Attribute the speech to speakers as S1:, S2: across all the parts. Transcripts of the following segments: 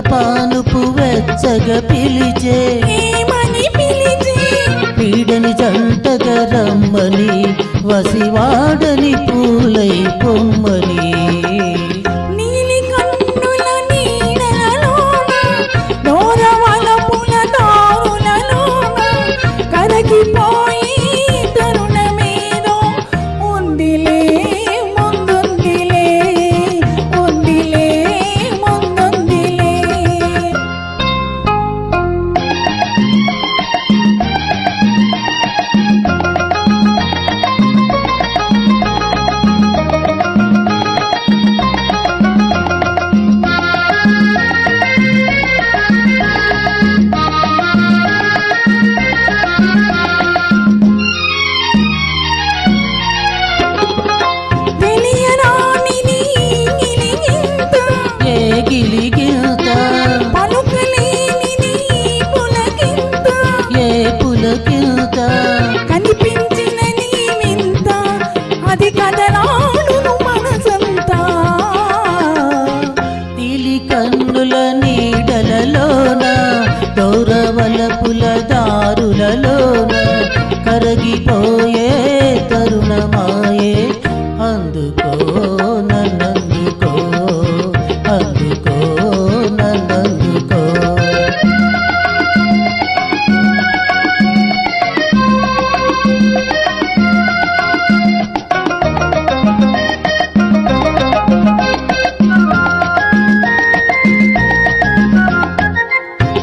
S1: పానుపు వెచ్చగా పిలిచే పీడని జంటగా రమ్మని వసివాడని పూలై పొమ్మని
S2: కనిపించిన నీ వింత అది కదలాడును మనసంతా
S1: తిలి కన్నుల నీడలలోన గౌరవలపుల దారులలోన కరగిపోయే తరుణమాయే అందుకో నన్నందుకో అందుకో నన్నందుకో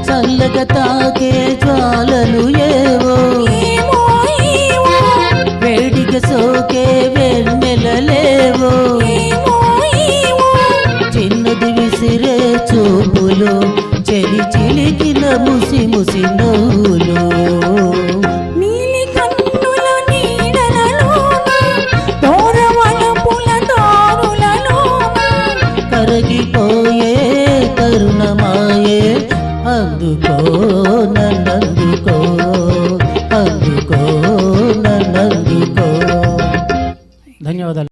S1: చల్లగా తాకే జ్వాలలు ఏవో వేడిగా సోకే వెన్నెలలేవో చిన్నది విసిరే చూపులు చెలి చిలికిన ముసి ముసి నవ్వులు కరగిపోయే తరుణమాయే అందుకో నన్నందుకో అందుకో నన్నందుకో ధన్యవాదాలు.